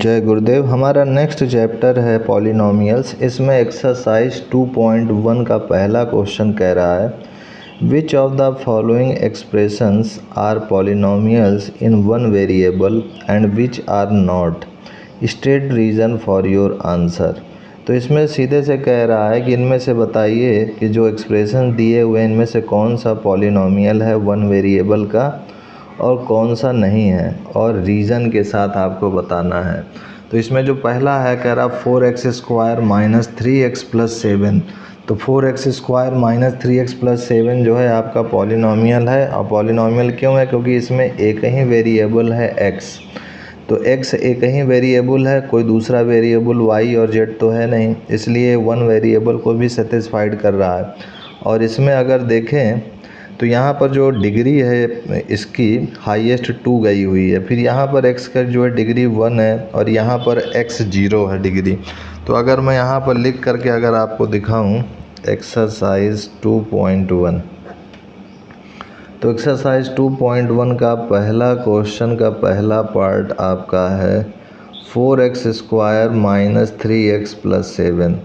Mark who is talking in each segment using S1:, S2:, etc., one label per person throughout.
S1: जय गुरुदेव। हमारा next chapter है पॉलिनोमियल्स। इसमें एक्सरसाइज 2.1 का पहला क्वेश्चन कह रहा है which of the following expressions are polynomials in one variable and which are not, state reason for your answer. तो इसमें सीधे से कह रहा है कि इनमें से बताइए कि जो एक्सप्रेशन दिए हुए इनमें से कौन सा पॉलिनोमियल है वन वेरिएबल का और कौन सा नहीं है, और रीज़न के साथ आपको बताना है। तो इसमें जो पहला है कह रहा 4x² माइनस 3x प्लस 7। तो 4x² माइनस 3x प्लस 7 जो है आपका पॉलिनोमियल है। और पॉलिनोमियल क्यों है? क्योंकि इसमें एक ही वेरिएबल है x। तो x एक ही वेरिएबल है, कोई दूसरा वेरिएबल y और z तो है नहीं, इसलिए वन वेरिएबल को भी सेटिस्फाइड कर रहा है। और इसमें अगर देखें तो यहाँ पर जो डिग्री है इसकी हाईएस्ट 2 गई हुई है, फिर यहाँ पर x का जो है डिग्री 1 है और यहाँ पर x 0 है डिग्री। तो अगर मैं यहाँ पर लिख करके अगर आपको दिखाऊं एक्सरसाइज 2.1, तो एक्सरसाइज 2.1 का पहला क्वेश्चन का पहला पार्ट आपका है 4x² माइनस 3x प्लस 7,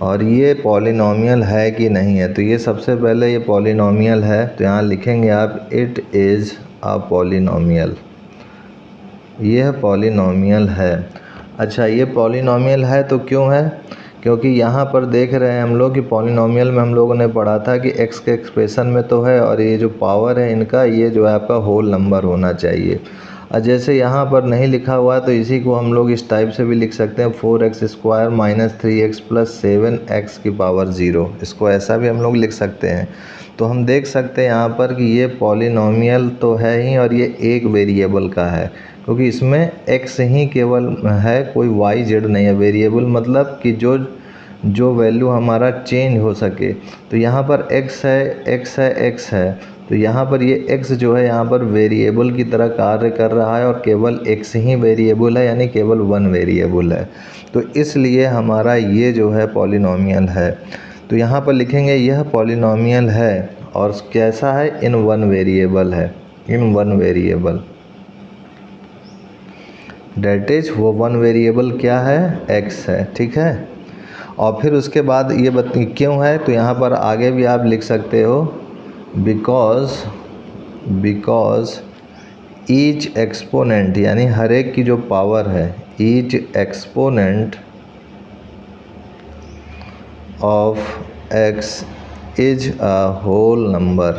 S1: और ये पॉलिनोमियल है कि नहीं है। तो ये सबसे पहले ये पॉलिनोमियल है, तो यहाँ लिखेंगे आप इट इज़ अ पॉलिनोमियल। यह पॉलिनोमियल है। अच्छा, ये पॉलिनोमियल है तो क्यों है? क्योंकि यहाँ पर देख रहे हैं हम लोग कि पॉलिनोमियल में हम लोगों ने पढ़ा था कि x के एक्सप्रेशन में तो है, और ये जो पावर है इनका ये जो है आपका होल नंबर होना चाहिए। और जैसे यहाँ पर नहीं लिखा हुआ तो इसी को हम लोग इस टाइप से भी लिख सकते हैं 4x² minus 3x plus 7x की पावर 0। इसको ऐसा भी हम लोग लिख सकते हैं। तो हम देख सकते हैं यहाँ पर कि ये पॉलिनोमियल तो है ही, और ये एक वेरिएबल का है, क्योंकि इसमें x ही केवल है, कोई y z नहीं है। वेरिएबल मतलब कि जो वैल्यू हमारा चेंज हो सके। तो यहाँ पर x है, तो यहाँ पर ये x जो है यहाँ पर वेरिएबल की तरह कार्य कर रहा है, और केवल x ही वेरिएबल है, यानी केवल वन वेरिएबल है। तो इसलिए हमारा ये जो है पॉलिनोमियल है। तो यहाँ पर लिखेंगे यह पॉलिनोमियल है, और कैसा है? इन वन वेरिएबल है, in one variable. That is वो वन वेरिएबल क्या है? x है, ठीक है। और फिर उसके बाद ये क्यों है? तो यहाँ पर आगे भी आप लिख सकते हो बिकॉज ईच एक्सपोनेंट, यानी हर एक की जो पावर है, each exponent of x is a whole number.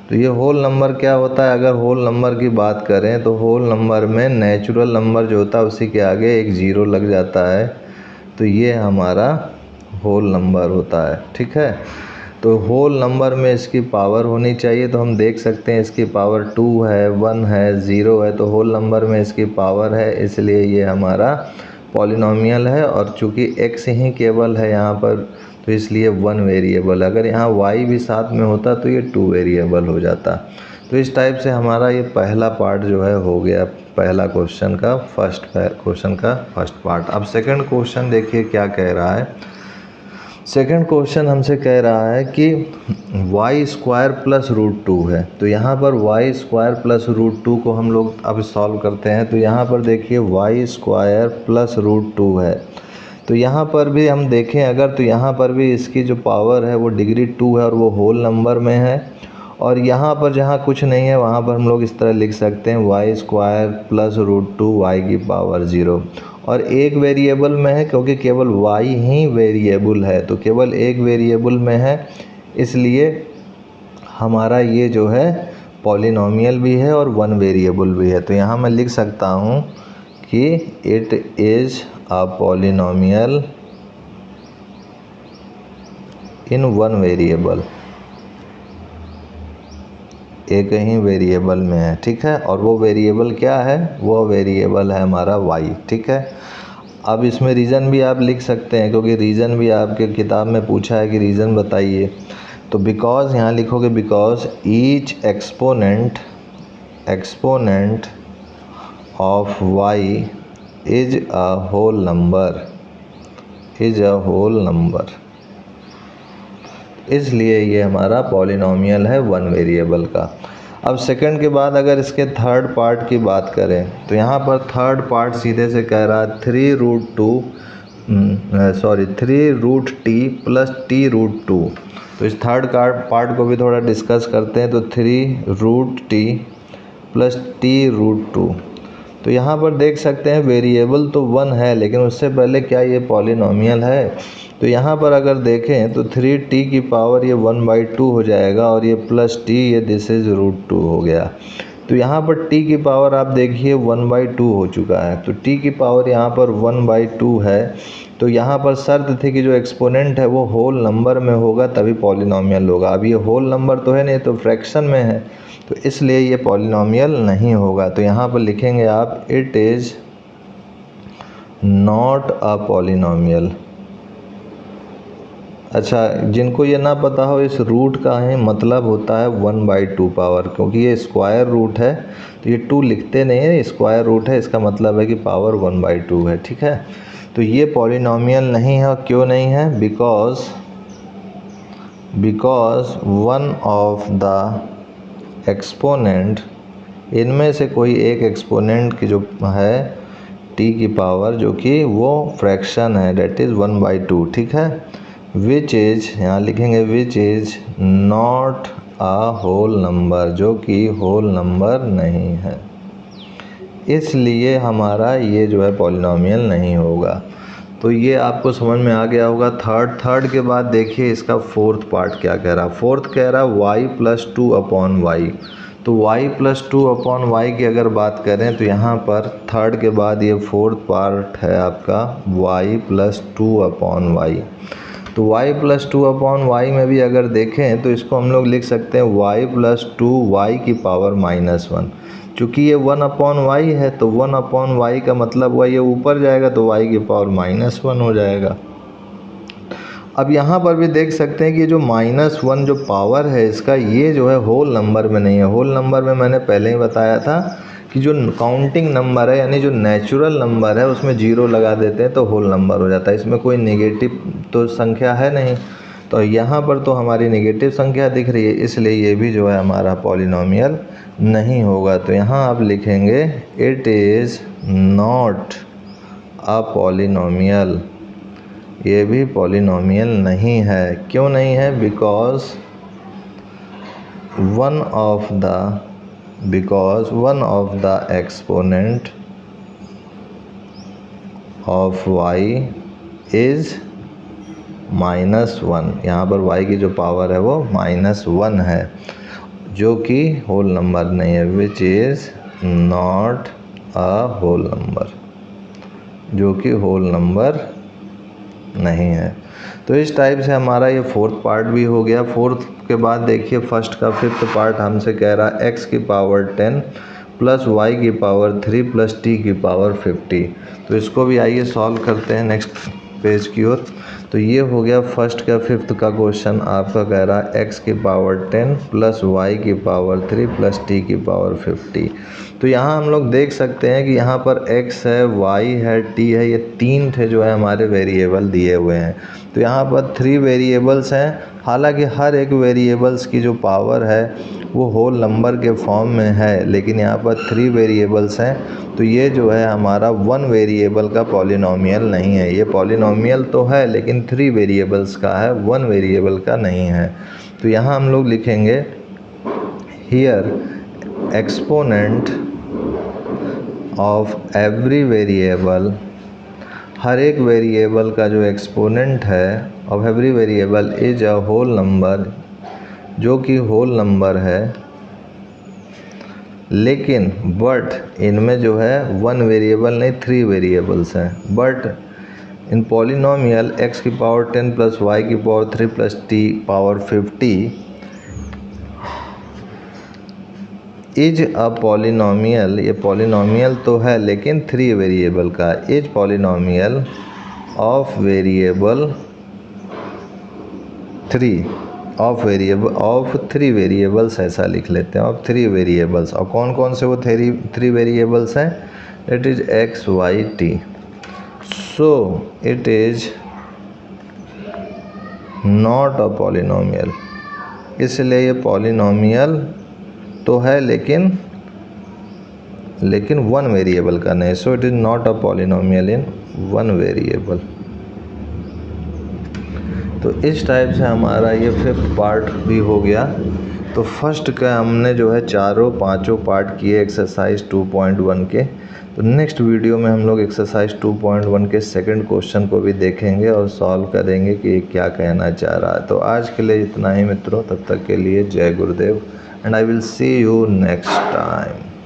S1: तो ये होल नंबर क्या होता है? अगर होल नंबर की बात करें तो होल नंबर में नेचुरल नंबर जो होता है उसी के आगे एक 0 लग जाता है, तो ये हमारा होल नंबर होता है, ठीक है। तो होल नंबर में इसकी पावर होनी चाहिए। तो हम देख सकते हैं इसकी पावर 2 है, 1 है, 0 है, तो होल नंबर में इसकी पावर है, इसलिए ये हमारा पॉलिनोमियल है। और चूँकि x ही केवल है यहाँ पर, तो इसलिए वन वेरिएबल। अगर यहाँ y भी साथ में होता तो ये 2 वेरिएबल हो जाता। तो इस टाइप से हमारा ये पहला पार्ट जो है हो गया, पहला क्वेश्चन का फर्स्ट पार्ट। अब सेकंड क्वेश्चन देखिए क्या कह रहा है। सेकंड क्वेश्चन हमसे कह रहा है कि y² प्लस √2 है। तो यहाँ पर y² प्लस √2 को हम लोग अब सॉल्व करते हैं। तो यहाँ पर देखिए y² प्लस √2 है। तो यहाँ पर भी हम देखें अगर, तो यहाँ पर भी इसकी जो पावर है वो डिग्री 2 है, और वो होल नंबर में है। और यहाँ पर जहाँ कुछ नहीं है वहाँ पर हम लोग इस तरह लिख सकते हैं y² प्लस √2 y की पावर 0। और एक वेरिएबल में है, क्योंकि केवल y ही वेरिएबल है, तो केवल एक वेरिएबल में है, इसलिए हमारा ये जो है पॉलिनोमियल भी है और वन वेरिएबल भी है। तो यहाँ मैं लिख सकता हूँ कि it is a polynomial in one variable, एक ही वेरिएबल में है, ठीक है। और वो वेरिएबल क्या है? वो वेरिएबल है हमारा y, ठीक है। अब इसमें रीज़न भी आप लिख सकते हैं, क्योंकि रीज़न भी आपके किताब में पूछा है कि रीज़न बताइए। तो बिकॉज यहाँ लिखोगे because each exponent of y is a whole number, इसलिए ये हमारा पॉलिनोमियल है वन वेरिएबल का। अब सेकंड के बाद अगर इसके थर्ड पार्ट की बात करें तो यहाँ पर थर्ड पार्ट सीधे से कह रहा है 3√t प्लस t√2। तो इस थर्ड पार्ट को भी थोड़ा डिस्कस करते हैं। तो 3√t प्लस t√2। तो यहाँ पर देख सकते हैं वेरिएबल तो 1 है, लेकिन उससे पहले क्या ये पॉलिनॉमियल है? तो यहाँ पर अगर देखें तो 3t की पावर ये 1/2 हो जाएगा और ये प्लस t, ये दिस इज़ √2 हो गया। तो यहाँ पर t की पावर आप देखिए 1/2 हो चुका है। तो t की पावर यहाँ पर 1/2 है। तो यहाँ पर शर्त थी कि जो एक्सपोनेंट है वो होल नंबर में होगा तभी पॉलिनॉमियल होगा। अब ये होल नंबर तो है नहीं, तो फ्रैक्शन में है, तो इसलिए ये पॉलिनॉमियल नहीं होगा। तो यहाँ पर लिखेंगे आप it is not a polynomial. अच्छा, जिनको ये ना पता हो, इस रूट का ही मतलब होता है 1/2 पावर, क्योंकि ये स्क्वायर रूट है तो ये 2 लिखते नहीं है, स्क्वायर रूट है, इसका मतलब है कि पावर 1/2 है। ठीक है, तो ये पॉलिनॉमियल नहीं है। और क्यों नहीं है? Because one of the exponent, इनमें से कोई एक एक्सपोनेंट की जो है t की पावर, जो कि वो फ्रैक्शन है, डेट इज़ 1/2। ठीक है, विच इज़, यहाँ लिखेंगे which is not a whole number, जो कि होल नंबर नहीं है, इसलिए हमारा ये जो है पॉलिनॉमियल नहीं होगा। तो ये आपको समझ में आ गया होगा। थर्ड के बाद देखिए इसका फोर्थ पार्ट क्या कह रहा। फोर्थ कह रहा y+2/y। तो y+2/y की अगर बात करें तो यहाँ पर थर्ड के बाद ये फोर्थ पार्ट है आपका y+2/y। तो y+2/y में भी अगर देखें तो इसको हम लोग लिख सकते हैं y+2y की पावर -1। चूँकि ये 1/y है तो 1/y का मतलब हुआ ये ऊपर जाएगा तो y की पावर -1 हो जाएगा। अब यहाँ पर भी देख सकते हैं कि जो -1 जो पावर है इसका, ये जो है होल नंबर में नहीं है। होल नंबर में मैंने पहले ही बताया था कि जो काउंटिंग नंबर है, यानी जो नेचुरल नंबर है, उसमें 0 लगा देते हैं तो होल नंबर हो जाता है। इसमें कोई नेगेटिव तो संख्या है नहीं, तो यहाँ पर तो हमारी नेगेटिव संख्या दिख रही है, इसलिए ये भी जो है हमारा पॉलिनॉमियल नहीं होगा। तो यहाँ आप लिखेंगे it is not a polynomial, ये भी पॉलिनॉमियल नहीं है। क्यों नहीं है? Because one of the exponent of y is -1। यहाँ पर y की जो पावर है वो -1 है, जो कि होल नंबर नहीं है, which is not a whole number, जो कि होल नंबर नहीं है। तो इस टाइप से हमारा ये फोर्थ पार्ट भी हो गया। फोर्थ के बाद देखिए फर्स्ट का फिफ्थ पार्ट हमसे कह रहा है x की पावर 10 प्लस y की पावर 3 प्लस t की पावर 50। तो इसको भी आइए सॉल्व करते हैं नेक्स्ट पेज की ओर। तो ये हो गया फर्स्ट का फिफ्थ का क्वेश्चन, आपका कह रहा है x की पावर 10 प्लस y की पावर 3 प्लस t की पावर 50। तो यहाँ हम लोग देख सकते हैं कि यहाँ पर x है, y है, t है, ये 3 थे जो है हमारे वेरिएबल दिए हुए हैं। तो यहाँ पर 3 वेरिएबल्स हैं। हालांकि हर एक वेरिएबल्स की जो पावर है वो होल नंबर के फॉर्म में है, लेकिन यहाँ पर 3 वेरिएबल्स हैं। तो ये जो है हमारा 1 वेरिएबल का पॉलिनॉमियल नहीं है। ये पॉलिनॉमियल तो है लेकिन 3 वेरिएबल्स का है, 1 वेरिएबल का नहीं है। तो यहाँ हम लोग लिखेंगे here exponent of every variable, हर एक वेरिएबल का जो एक्सपोनेंट है of every variable is a whole number, जो कि होल नंबर है, लेकिन बट इनमें जो है 1 वेरिएबल नहीं 3 वेरिएबल्स हैं। बट इन पॉलिनॉमियल x की पावर 10 प्लस y की power 3 plus t power 50 is a polynomial, ये पॉलिनॉमियल तो है लेकिन 3 वेरिएबल का, is polynomial of variable 3 of 3 variables, ऐसा लिख लेते हैं, ऑफ 3 वेरिएबल्स। और कौन कौन से वो 3 वेरिएबल्स हैं? It is x y t। So it is not a polynomial, इसलिए ये पॉलिनॉमियल तो है, लेकिन वन वेरिएबल का नहीं। So it is not a polynomial in one variable. तो इस टाइप से हमारा ये 5th पार्ट भी हो गया। तो फर्स्ट का हमने जो है पांचों पार्ट किए एक्सरसाइज 2.1 के। तो नेक्स्ट वीडियो में हम लोग एक्सरसाइज 2.1 के सेकंड क्वेश्चन को भी देखेंगे और सॉल्व करेंगे कि ये क्या कहना चाह रहा है। तो आज के लिए इतना ही मित्रों, तब तक के लिए जय गुरुदेव and I will see you next time.